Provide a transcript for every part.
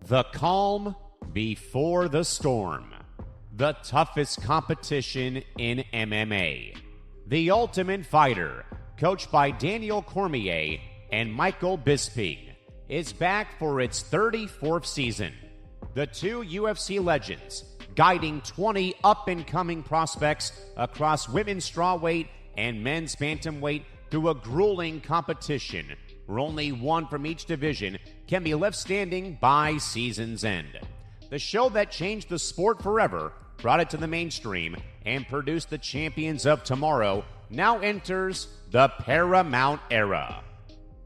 The calm before the storm. The toughest competition in MMA. The Ultimate Fighter, coached by Daniel Cormier and Michael Bisping, is back for its 34th season. The two UFC legends, guiding 20 up-and-coming prospects across women's strawweight and men's bantamweight through a grueling competition where only one from each division can be left standing by season's end. The show that changed the sport forever, brought it to the mainstream, and produced the champions of tomorrow now enters the Paramount era.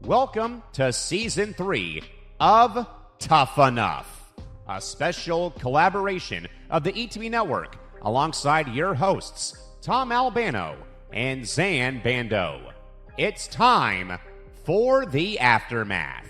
Welcome to Season 3 of TUF Enough, a special collaboration of the ETB Network alongside your hosts, Tom Albano and Zain Bando. It's time for the aftermath.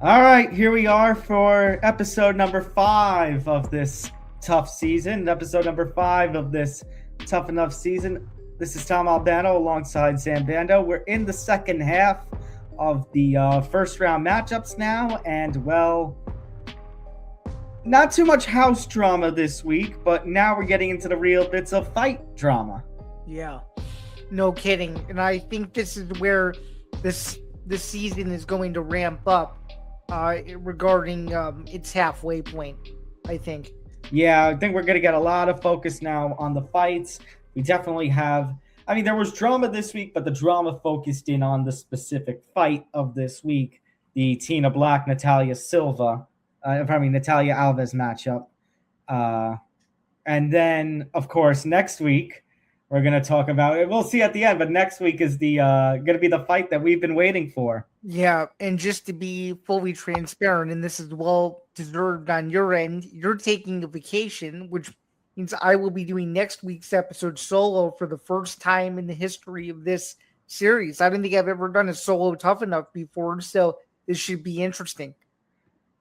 All right, here we are for episode number 5 of this tough season. Episode number 5 of this Tough Enough season. This is Tom Albano alongside Zain Bando. We're in the second half of the first round matchups now, and well, not too much house drama this week, but now we're getting into the real bits of fight drama. Yeah, no kidding. And I think this is where this season is going to ramp up regarding its halfway point, I think. Yeah, I think we're going to get a lot of focus now on the fights. We definitely have, I mean, there was drama this week, but the drama focused in on the specific fight of this week, the Tina Black, Natalia Alves matchup. And then, of course, next week, we're going to talk about it. We'll see at the end, but next week is the going to be the fight that we've been waiting for. Yeah, and just to be fully transparent, and this is well deserved on your end, you're taking a vacation, which means I will be doing next week's episode solo for the first time in the history of this series. I don't think I've ever done a solo Tough Enough before, so this should be interesting.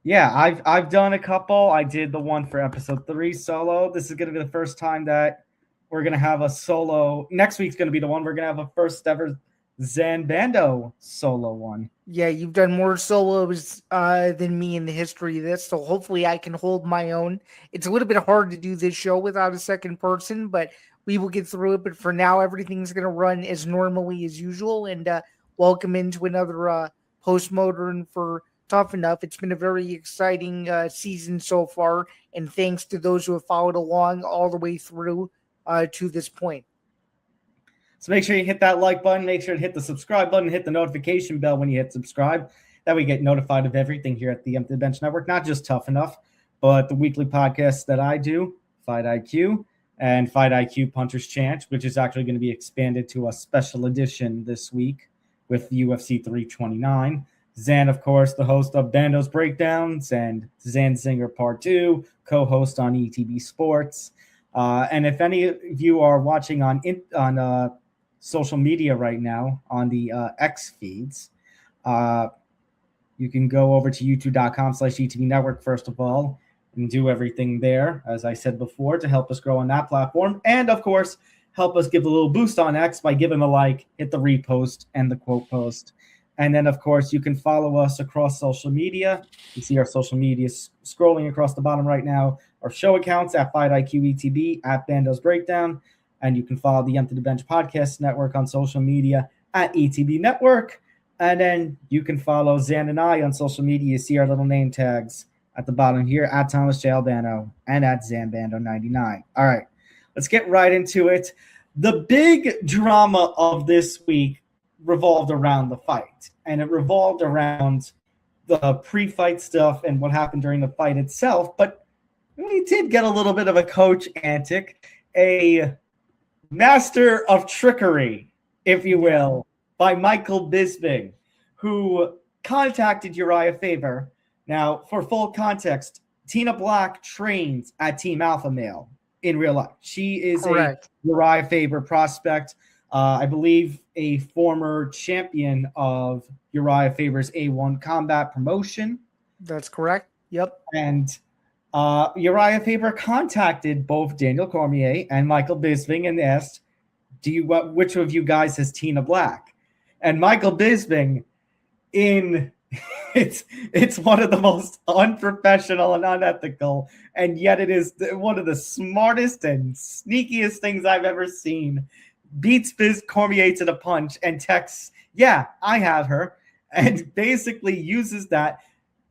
Yeah, I've done a couple. I did the one for episode 3 solo. This is going to be the first time that we're going to have a solo. Next week's going to be the one we're going to have a first ever Zain Bando solo one. Yeah, you've done more solos than me in the history of this, so hopefully I can hold my own. It's a little bit hard to do this show without a second person, but we will get through it. But for now, everything's going to run as normally as usual, and welcome into another Postmodern for Tough Enough. It's been a very exciting season so far, and thanks to those who have followed along all the way through to this point. So make sure you hit that like button, make sure to hit the subscribe button, hit the notification bell when you hit subscribe. That way you get notified of everything here at the Empty the Bench Network, not just Tough Enough, but the weekly podcasts that I do, Fight IQ and Fight IQ Puncher's Chant, which is actually going to be expanded to a special edition this week with UFC 329. Zain, of course, the host of Bando's Breakdowns, and Zain Singer Part 2, co-host on ETB Sports. And if any of you are watching on social media right now on the X feeds, you can go over to youtube.com/ETB Network, first of all, and do everything there, as I said before, to help us grow on that platform. And, of course, help us give a little boost on X by giving a like, hit the repost, and the quote post. And then, of course, you can follow us across social media. You see our social media scrolling across the bottom right now. Our show accounts at FightIQETB, at Bando's Breakdown. And you can follow the Empty the Bench Podcast Network on social media at ETB Network. And then you can follow Zain and I on social media. You see our little name tags at the bottom here, at Thomas J. Albano and at ZanBando99. All right, let's get right into it. The big drama of this week revolved around the fight. And it revolved around the pre-fight stuff and what happened during the fight itself. But we did get a little bit of a coach antic, a master of trickery, if you will, by Michael Bisping, who contacted Urijah Faber. Now, for full context, Tina Black trains at Team Alpha Male in real life. She is a Urijah Faber prospect. I believe a former champion of Urijah Faber's A1 combat promotion. That's correct. Yep. And Urijah Faber contacted both Daniel Cormier and Michael Bisping and asked, which of you guys has Tina Black? And Michael Bisping, it's one of the most unprofessional and unethical, and yet it is one of the smartest and sneakiest things I've ever seen. Beats Cormier to the punch and texts, "Yeah, I have her," and basically uses that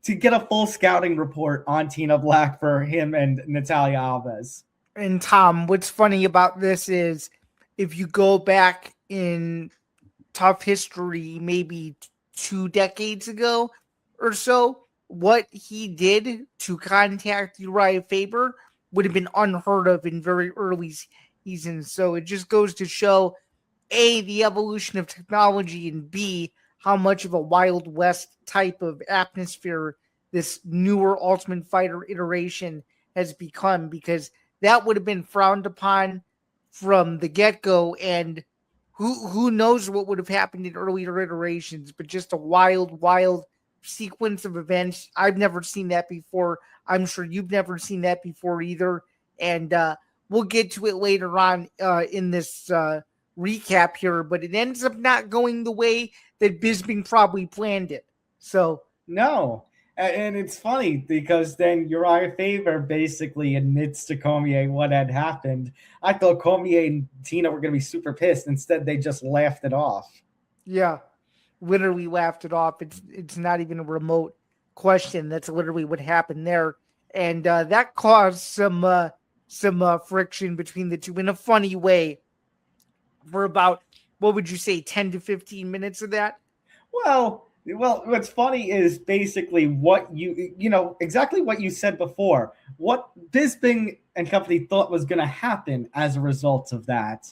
to get a full scouting report on Tina Black for him and Natalia Alves. And Tom, what's funny about this is if you go back in TUF history, maybe 2 decades ago or so, what he did to contact Urijah Faber would have been unheard of in very early seasons. So it just goes to show, A, the evolution of technology, and B, how much of a Wild West type of atmosphere this newer Ultimate Fighter iteration has become, because that would have been frowned upon from the get-go, and who knows what would have happened in earlier iterations, but just a wild sequence of events. I've never seen that before. I'm sure you've never seen that before either, and we'll get to it later on in this recap here, but it ends up not going the way that Bisping probably planned it. So no, and it's funny because then Urijah Faber basically admits to Cormier what had happened. I thought Cormier and Tina were going to be super pissed. Instead, they just laughed it off. Yeah, literally laughed it off. It's not even a remote question. That's literally what happened there, and that caused some friction between the two in a funny way for about, what would you say, 10 to 15 minutes of that? Well, what's funny is basically what exactly what you said before. What Bisping and company thought was going to happen as a result of that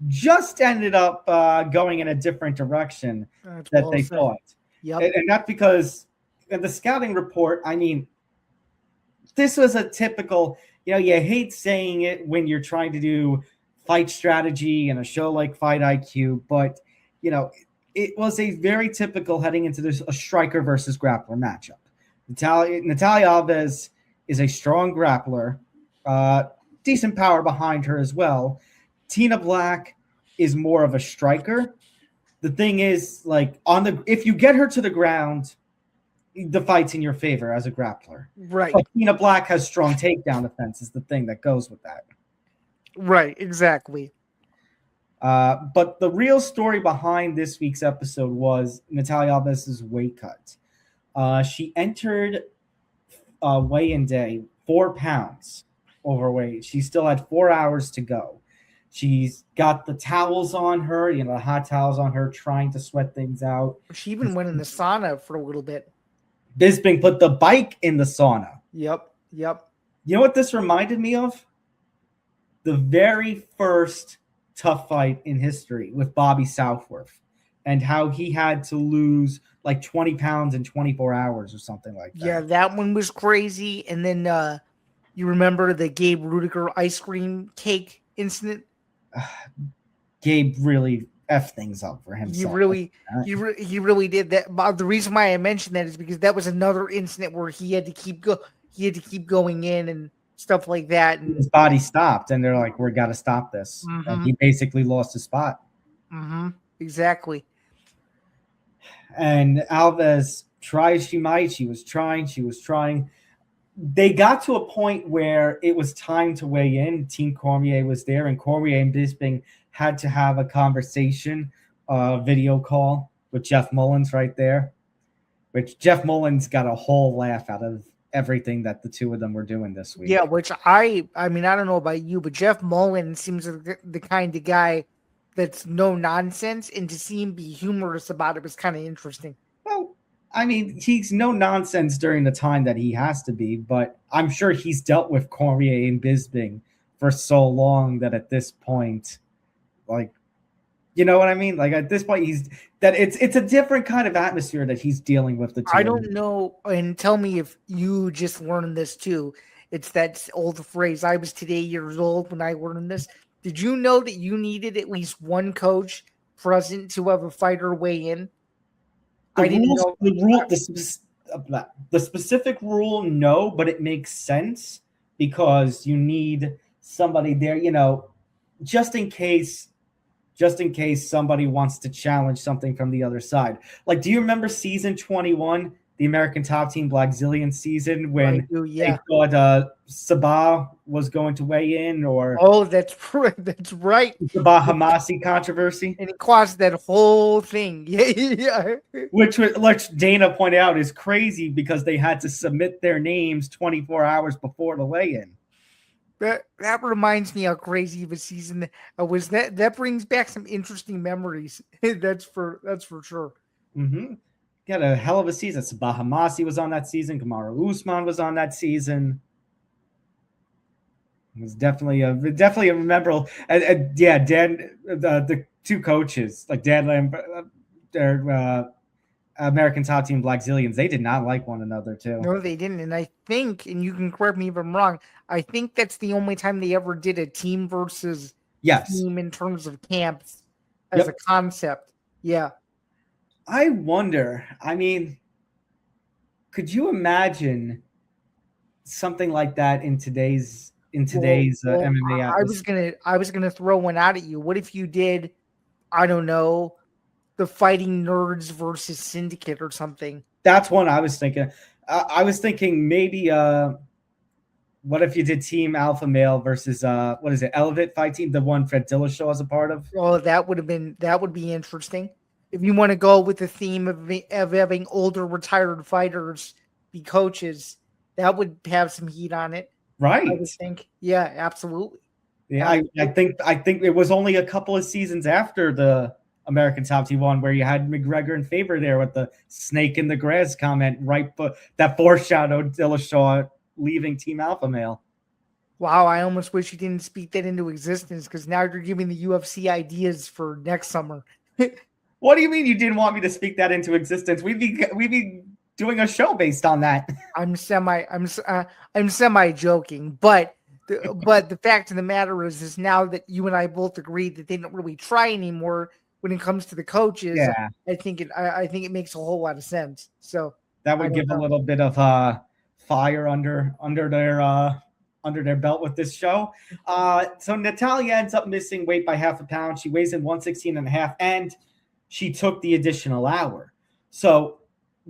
just ended up going in a different direction that they thought. Yep. And that's because in the scouting report, I mean, this was a typical, you hate saying it when you're trying to do fight strategy in a show like Fight IQ, but, it was a very typical heading into this a striker versus grappler matchup. Natalia Alves is a strong grappler, decent power behind her as well. Tina Black is more of a striker. The thing is, if you get her to the ground, the fight's in your favor as a grappler. Right. But Tina Black has strong takedown defense is the thing that goes with that. Right, exactly. But the real story behind this week's episode was Natalia Alves' weight cut. She entered weigh-in day 4 pounds overweight. She still had 4 hours to go. She's got the towels on her, the hot towels on her, trying to sweat things out. She even went in the sauna for a little bit. Bisping put the bike in the sauna. Yep. You know what this reminded me of? The very first TUF fight in history with Bobby Southworth, and how he had to lose like 20 pounds in 24 hours or something like that. Yeah, that one was crazy. And then you remember the Gabe Rudiger ice cream cake incident? Gabe really effed things up for himself. He really did that. But the reason why I mentioned that is because that was another incident where he had to keep going in and stuff like that, and his body stopped, and they're like, "We got to stop this." Mm-hmm. And he basically lost his spot. Mm-hmm. Exactly. And Alves tried as she might. She was trying. They got to a point where it was time to weigh in. Team Cormier was there, and Cormier and Bisping had to have a conversation, video call with Jeff Mullins right there, which Jeff Mullins got a whole laugh out of everything that the two of them were doing this week. Yeah, which I mean, I don't know about you, but Jeff Mullins seems like the kind of guy that's no nonsense, and to see him be humorous about it was kind of interesting. Well, I mean, he's no nonsense during the time that he has to be, but I'm sure he's dealt with Cormier and Bisping for so long that at this point, you know what I mean? Like at this point, it's a different kind of atmosphere that he's dealing with. I don't know, and tell me if you just learned this too. It's that old phrase, I was today years old when I learned this. Did you know that you needed at least one coach present to have a fighter weigh in? I didn't know. The specific rule, no, but it makes sense because you need somebody there, just in case somebody wants to challenge something from the other side. Like, do you remember season 21, the American Top Team Blackzilian season, when they thought Sabah was going to weigh in? Or that's right. Sabah Hamasi controversy, and it caused that whole thing. Yeah. Which Dana pointed out is crazy because they had to submit their names 24 hours before the weigh-in. That reminds me how crazy of a season was. That brings back some interesting memories. That's for sure. Mm-hmm. Got a hell of a season. Sabah Hamasi was on that season. Kamaru Usman was on that season. It was definitely a memorable. The two coaches, like Dan their American Top Team Blackzilians, they did not like one another too. No, they didn't. And I think, and you can correct me if I'm wrong, I think that's the only time they ever did a team versus team in terms of camps as a concept. Yeah. I wonder, could you imagine something like that in today's MMA? I was gonna throw one out at you. What if you did, I don't know, the Fighting Nerds versus Syndicate or something? That's one I was thinking. I was thinking maybe what if you did Team Alpha Male versus Elevate Fight Team, the one Fred Dillashaw is a part of? Oh, that would be interesting. If you want to go with the theme of having older retired fighters be coaches, that would have some heat on it. Right. I would think. Yeah, absolutely. Yeah, I think it was only a couple of seasons after the American Top Team one where you had McGregor and Faber there with the snake in the grass comment, right? But that foreshadowed Dillashaw leaving Team Alpha Male. Wow, I almost wish you didn't speak that into existence because now you're giving the UFC ideas for next summer. What do you mean you didn't want me to speak that into existence? We'd be doing a show based on that. I'm semi joking, but the fact of the matter is now that you and I both agree that they don't really try anymore when it comes to the coaches. Yeah. I think it makes a whole lot of sense. So that would give a little bit of fire under their belt with this show. So Natalia ends up missing weight by half a pound. She weighs in 116.5, and she took the additional hour. So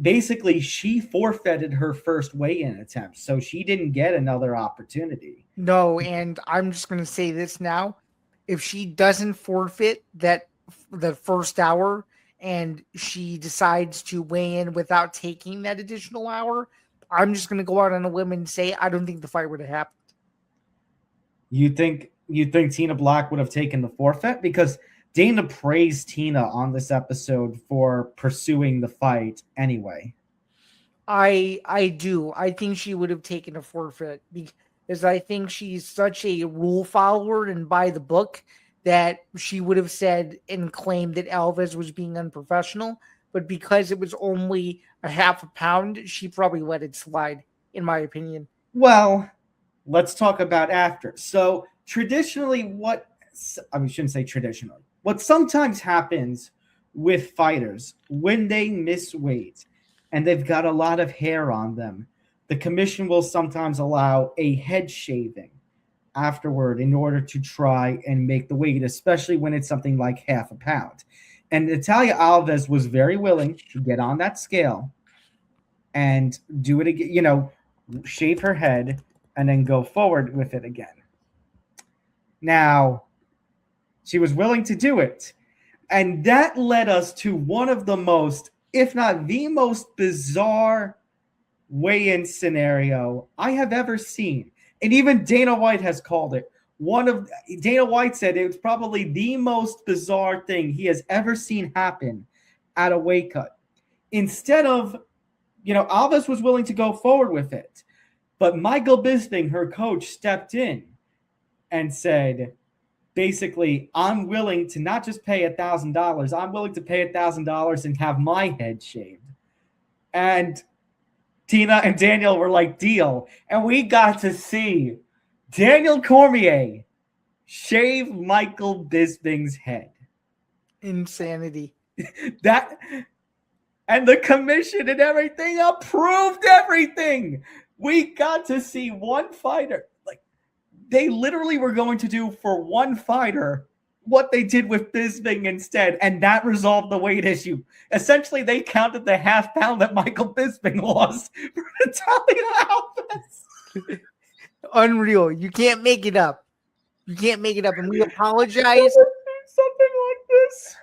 basically, she forfeited her first weigh-in attempt, so she didn't get another opportunity. No, and I'm just going to say this now. If she doesn't forfeit the first hour and she decides to weigh in without taking that additional hour, I'm just going to go out on a limb and say I don't think the fight would have happened. You think Tina Black would have taken the forfeit? Because Dana praised Tina on this episode for pursuing the fight anyway. I do. I think she would have taken a forfeit because I think she's such a rule follower and by the book that she would have said and claimed that Alves was being unprofessional. But because it was only a half a pound, she probably let it slide, in my opinion. Well, let's talk about after. So traditionally, shouldn't say traditionally. What sometimes happens with fighters when they miss weight and they've got a lot of hair on them, the commission will sometimes allow a head shaving afterward in order to try and make the weight, especially when it's something like half a pound. And Natalia Alves was very willing to get on that scale and do it again, shave her head and then go forward with it again. Now, she was willing to do it. And that led us to one of the most, if not the most bizarre weigh-in scenario I have ever seen. And even Dana White has called it. Dana White said it was probably the most bizarre thing he has ever seen happen at a weight cut. Instead of, Alves was willing to go forward with it. But Michael Bisping, her coach, stepped in and said, basically, I'm willing to not just pay $1,000. I'm willing to pay $1,000 and have my head shaved. And Tina and Daniel were like, deal. And we got to see Daniel Cormier shave Michael Bisping's head. Insanity. That and the commission and everything approved everything. We got to see one fighter. Like, they literally were going to do for one fighter what they did with Bisping instead, and that resolved the weight issue. Essentially, they counted the half pound that Michael Bisping lost for Natalia Alves. Unreal. You can't make it up. You can't make it up, and we apologize. Something like this.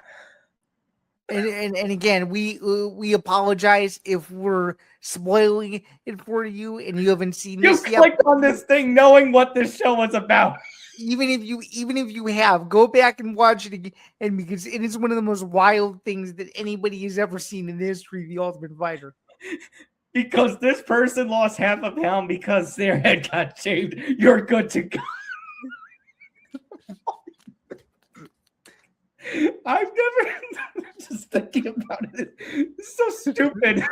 And again, we apologize if we're spoiling it for you and you haven't seen You this yet. clicked on this thing knowing what this show was about. Even if you have, go back and watch it again, and because it is one of the most wild things that anybody has ever seen in the history of The Ultimate Fighter. Because this person lost half a pound because their head got shaved. You're good to go. I've never just thinking about it. It's so stupid.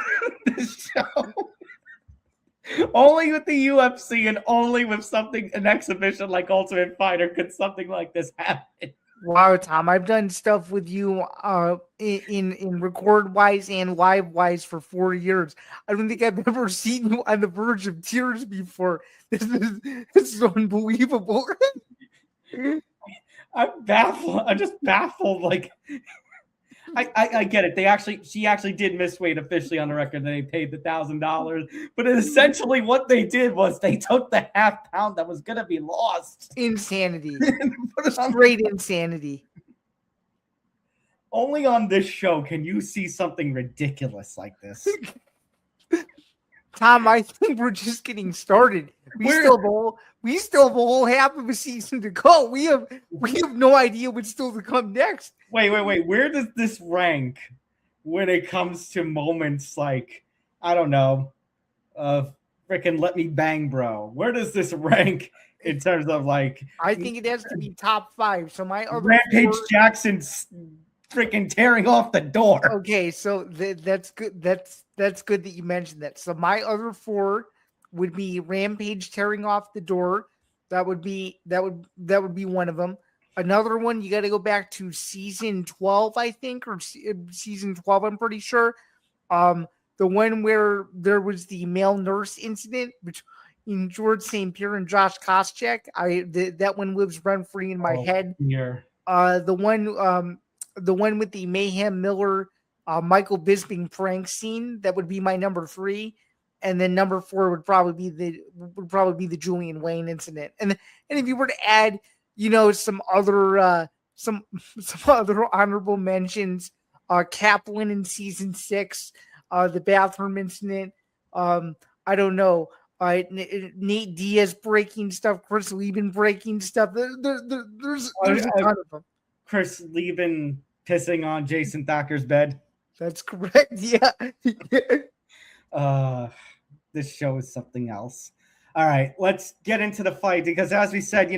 This show. Only with the UFC and only with an exhibition like Ultimate Fighter could something like this happen. Wow, Tom, I've done stuff with you in record wise and live wise for 4 years. I don't think I've ever seen you on the verge of tears before. This is unbelievable. I'm baffled. I'm just baffled. Like, I get it. She actually did miss weight officially on the record. They paid the $1,000, but essentially what they did was they took the half pound that was going to be lost. Insanity. Straight insanity. Only on this show can you see something ridiculous like this. Tom, I think we're just getting started. We still have a whole half of a season to go. We have no idea what's still to come next. Wait. Where does this rank when it comes to moments like, I don't know, freaking Let Me Bang Bro? Where does this rank in terms of like? I think it has to be top 5. So my other Rampage Jackson's freaking tearing off the door. Okay, so that's good. That's good that you mentioned that. So my other 4 would be Rampage tearing off the door. That would be one of them. Another one, you got to go back to season 12, I think, or season 12. I'm pretty sure. The one where there was the male nurse incident between George St. Pierre and Josh Koscheck. That one lives rent free in my head. Yeah. The one with the Mayhem Miller, Michael Bisping prank scene, that would be my number 3, and then number 4 would probably be the Julian Wayne incident. And if you were to add, some other honorable mentions, Kaplan in season 6, the bathroom incident, I don't know, Nate Diaz breaking stuff, Chris Lieben breaking stuff. There's a ton of them. Chris Lieben pissing on Jason Thacker's bed. That's correct. Yeah. This show is something else. All right, let's get into the fight because, as we said,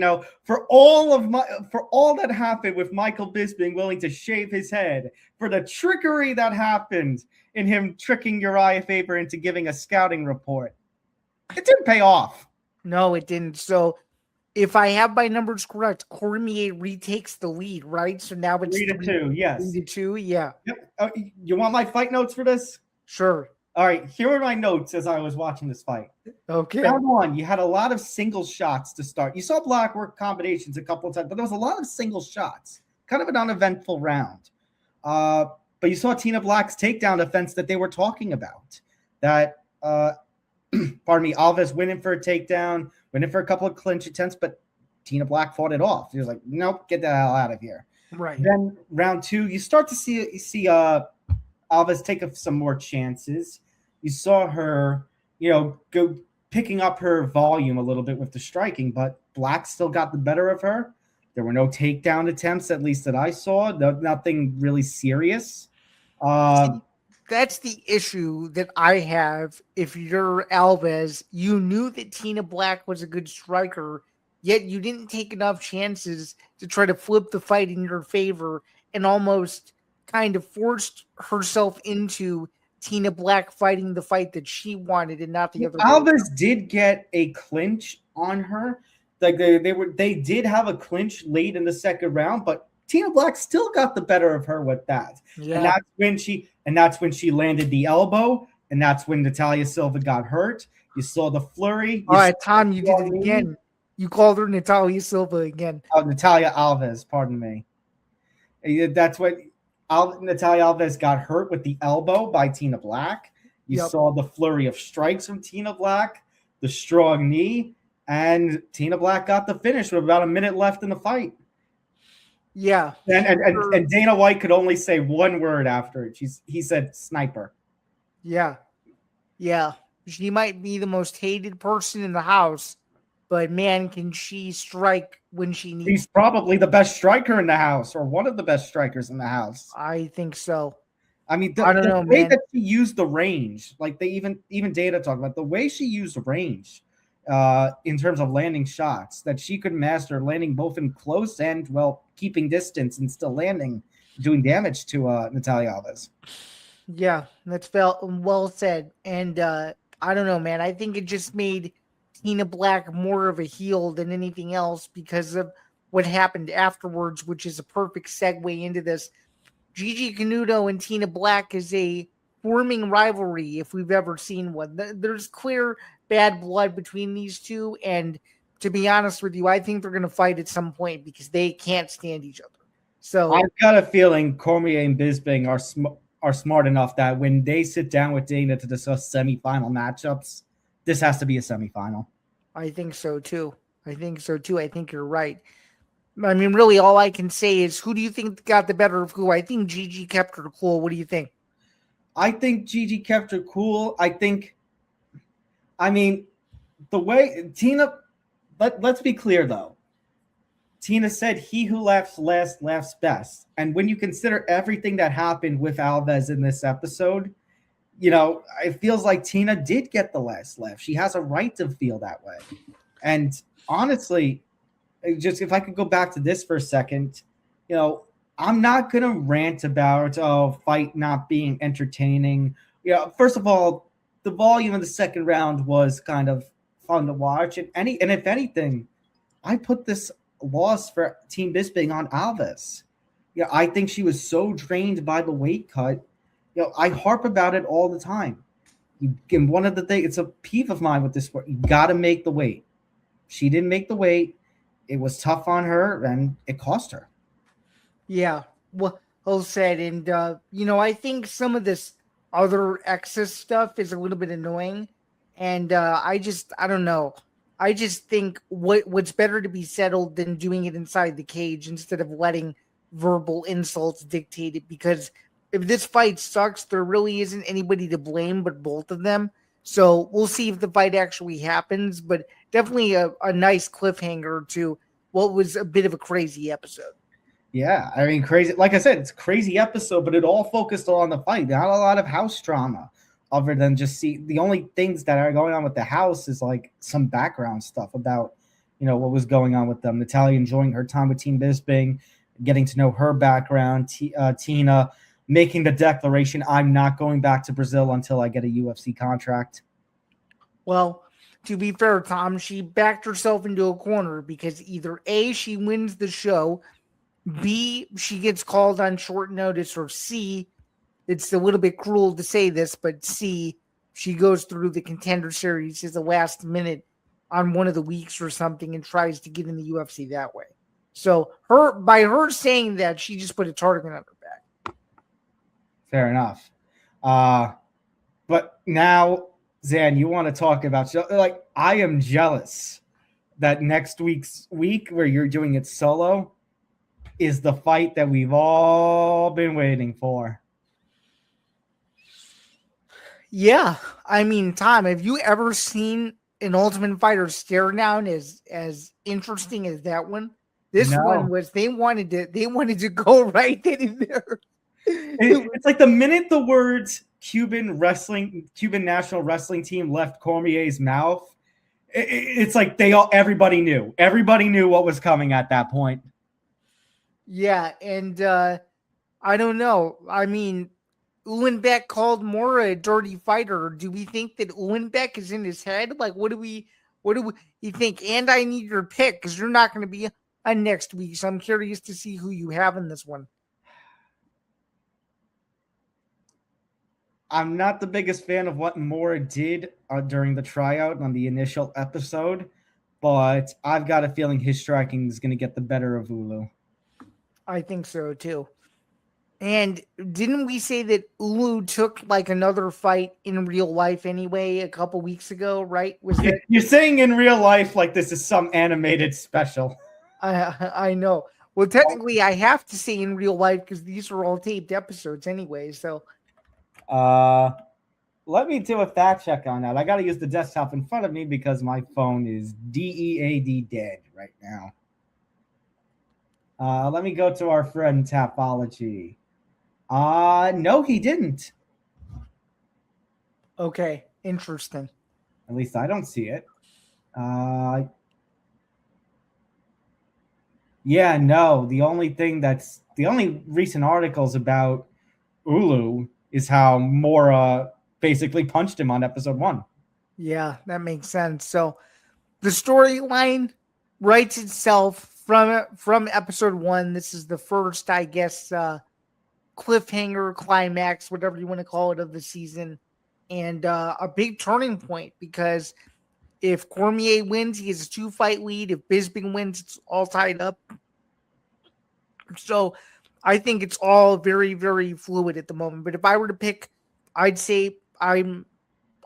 for all that happened with Michael Bisping willing to shave his head, for the trickery that happened in him tricking Urijah Faber into giving a scouting report, it didn't pay off. No, it didn't. So, if I have my numbers correct, Cormier retakes the lead, right? So now it's 3-2. Yes, 3-2. Yeah. Yep. You want my fight notes for this? Sure. All right, here are my notes as I was watching this fight. Okay. Round 1, you had a lot of single shots to start. You saw block work combinations a couple of times, but there was a lot of single shots. Kind of an uneventful round. But you saw Tina Black's takedown offense that they were talking about. That, Alves winning for a takedown, winning for a couple of clinch attempts, but Tina Black fought it off. He was like, nope, get the hell out of here. Right. Then round 2, you start to see Alves take some more chances. You saw her, go picking up her volume a little bit with the striking, but Black still got the better of her. There were no takedown attempts, at least that I saw. Nothing really serious. That's the issue that I have. If you're Alves, you knew that Tina Black was a good striker, yet you didn't take enough chances to try to flip the fight in your favor and almost kind of forced herself into Tina Black fighting the fight that she wanted and not the other. Alves did get a clinch on her. Like they did have a clinch late in the second round, but Tina Black still got the better of her with that. Yeah. And that's when she landed the elbow, and that's when Natalia Silva got hurt. You saw the flurry. All right, Tom, you did it again. You called her Natalia Silva again. Natalia Alves, pardon me. That's what Natalia Alves got hurt with the elbow by Tina Black. You saw the flurry of strikes from Tina Black, the strong knee, and Tina Black got the finish with about a minute left in the fight. Yeah. And Dana White could only say one word after it. He said sniper. Yeah. Yeah. She might be the most hated person in the house, but man, can she strike when she needs. She's probably the best striker in the house, or one of the best strikers in the house. I think so. I mean, I don't know, way man. that she used the range, like they even Data talked about the way she used the range in terms of landing shots, that she could master landing both in close and keeping distance and still landing, doing damage to Natalia Alves. Yeah, that's well said. And I don't know, man. I think it just made Tina Black more of a heel than anything else because of what happened afterwards, which is a perfect segue into this. Gigi Canuto and Tina Black is a forming rivalry if we've ever seen one. There's clear bad blood between these two, and to be honest with you, I think they're going to fight at some point because they can't stand each other. So I've got a feeling Cormier and Bisping are smart enough that when they sit down with Dana to discuss semifinal matchups, this has to be a semifinal. I think so too. I think you're right. I mean, really, all I can say is, who do you think got the better of who? I think Gigi kept her cool. What do you think? I think Gigi kept her cool. The way Tina, let's be clear though. Tina said, "He who laughs last laughs best." And when you consider everything that happened with Alves in this episode, it feels like Tina did get the last laugh. She has a right to feel that way. And honestly, just if I could go back to this for a second, I'm not going to rant about fight not being entertaining. First of all, the volume of the second round was kind of fun to watch. And if anything, I put this loss for Team Bisping on Alves. I think she was so drained by the weight cut. I harp about it all the time. And one of the things, it's a peeve of mine with this sport, you got to make the weight. She didn't make the weight. It was tough on her, and it cost her. Yeah, well said. And, I think some of this other excess stuff is a little bit annoying. And I don't know. I just think what's better to be settled than doing it inside the cage instead of letting verbal insults dictate it. Because if this fight sucks, there really isn't anybody to blame but both of them. So we'll see if the fight actually happens. But definitely a nice cliffhanger to what was a bit of a crazy episode. Yeah, I mean, crazy. Like I said, it's a crazy episode, but it all focused on the fight. Not a lot of house drama other than just the only things that are going on with the house is like some background stuff about, what was going on with them. Natalia enjoying her time with Team Bisping, getting to know her background. Tina making the declaration, "I'm not going back to Brazil until I get a UFC contract." Well, to be fair, Tom, she backed herself into a corner because either A, she wins the show, B, she gets called on short notice, or C, it's a little bit cruel to say this, but C, she goes through the Contender Series as a last minute on one of the weeks or something and tries to get in the UFC that way. So by her saying that, she just put a target on her back. Fair enough. But now, Zain, you want to talk about, I am jealous that next week where you're doing it solo is the fight that we've all been waiting for. Yeah. I mean, Tom, have you ever seen an Ultimate Fighter stare down as interesting as that one? This one was, they wanted to go right then and there. It's like the minute the words Cuban national wrestling team left Cormier's mouth, it's like everybody knew what was coming at that point. Yeah, and I don't know. I mean, Ulenbeck called Mora a dirty fighter. Do we think that Ulenbeck is in his head? Like, what do we What do you think? And I need your pick because you're not going to be on next week. So I'm curious to see who you have in this one. I'm not the biggest fan of what Mora did during the tryout on the initial episode, but I've got a feeling his striking is going to get the better of Ulu. I think so too. And didn't we say that Ulu took like another fight in real life anyway a couple weeks ago, right? Was that You're saying in real life like this is some animated special? I know. Well, technically I have to say in real life because these are all taped episodes anyway, so let me do a fact check on that. I got to use the desktop in front of me because my phone is DEAD dead right now. Let me go to our friend Tapology. No, he didn't. Okay, interesting. At least I don't see it. Yeah, no. The only recent articles about Ulu is how Mora basically punched him on episode 1. Yeah, that makes sense. So the storyline writes itself from episode 1. This is the first, I guess, cliffhanger, climax, whatever you want to call it, of the season. And a big turning point because if Cormier wins, he has a 2-fight lead. If Bisping wins, it's all tied up. So I think it's all very, very fluid at the moment. But if I were to pick, I'd say I'm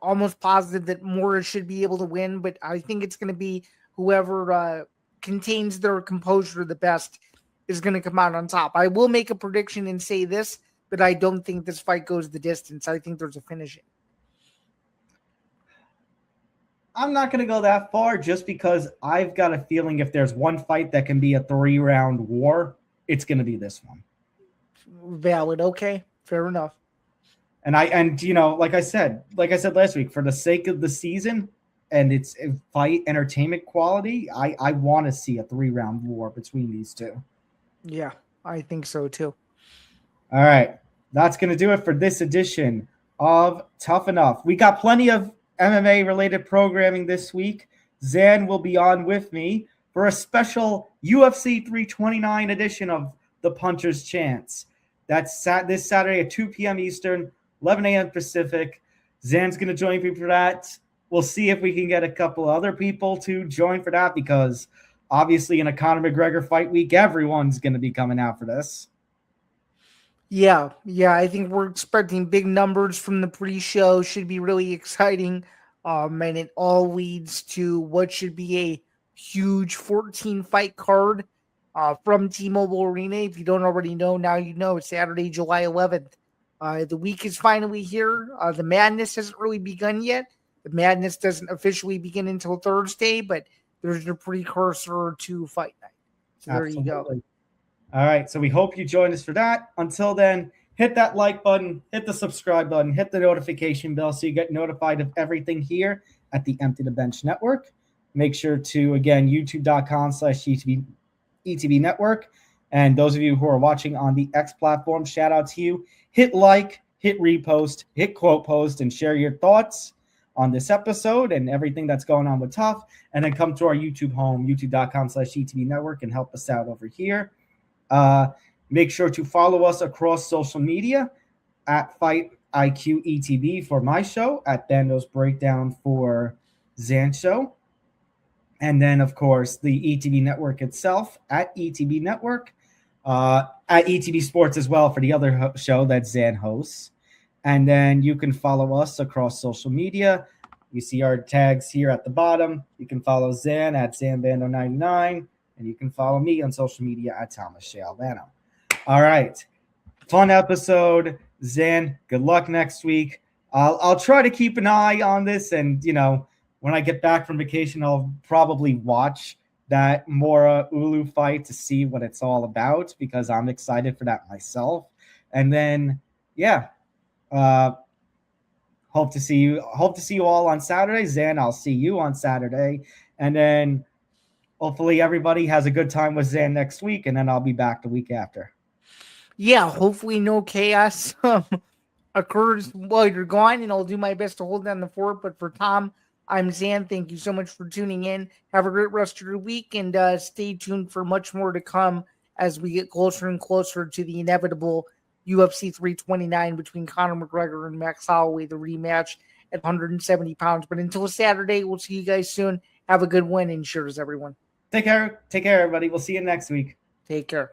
almost positive that Mora should be able to win. But I think it's going to be whoever contains their composure the best is going to come out on top. I will make a prediction and say this, but I don't think this fight goes the distance. I think there's a finishing. I'm not going to go that far just because I've got a feeling if there's one fight that can be a 3-round war, it's going to be this one. Valid. Okay. Fair enough. And you know, like I said last week, for the sake of the season and its fight entertainment quality, I want to see a 3-round war between these two. Yeah, I think so too. All right. That's going to do it for this edition of Tough Enough. We got plenty of MMA related programming this week. Zain will be on with me for a special UFC 329 edition of The Puncher's Chance. That's this Saturday at 2 p.m. Eastern, 11 a.m. Pacific. Zain's going to join me for that. We'll see if we can get a couple other people to join for that because obviously in a Conor McGregor fight week, everyone's going to be coming out for this. Yeah, I think we're expecting big numbers from the pre-show. Should be really exciting. And it all leads to what should be a huge 14-fight card from T-Mobile Arena. If you don't already know, now you know. It's Saturday, July 11th. The week is finally here. The madness hasn't really begun yet. The madness doesn't officially begin until Thursday, but there's a precursor to fight night. So there you go. All right, so we hope you join us for that. Until then, hit that like button, hit the subscribe button, hit the notification bell so you get notified of everything here at the Empty the Bench Network. Make sure to, again, youtube.com/ETB Network. And those of you who are watching on the X platform, shout out to you. Hit like, hit repost, hit quote post, and share your thoughts on this episode and everything that's going on with TUF. And then come to our YouTube home, youtube.com/ETB Network, and help us out over here. Make sure to follow us across social media at Fight IQ ETB for my show, at Bando's Breakdown for Zain's show. And then, of course, the ETB Network itself at ETB Network, at ETB Sports as well for the other show that Zain hosts. And then you can follow us across social media. You see our tags here at the bottom. You can follow Zain at ZanBando99. And you can follow me on social media at Thomas J. Albano. All right. Fun episode. Zain, good luck next week. I'll try to keep an eye on this. And, you know, when I get back from vacation, I'll probably watch that Mora Ulu fight to see what it's all about because I'm excited for that myself. And then, yeah, hope to see you all on Saturday. Zain, I'll see you on Saturday. And then hopefully everybody has a good time with Zain next week, and then I'll be back the week after. Yeah, hopefully no chaos occurs while you're gone, and I'll do my best to hold down the fort. But for Tom, I'm Zain. Thank you so much for tuning in. Have a great rest of your week, and stay tuned for much more to come as we get closer and closer to the inevitable UFC 329 between Conor McGregor and Max Holloway, the rematch at 170 pounds. But until Saturday, we'll see you guys soon. Have a good one, and cheers, everyone. Take care. Take care, everybody. We'll see you next week. Take care.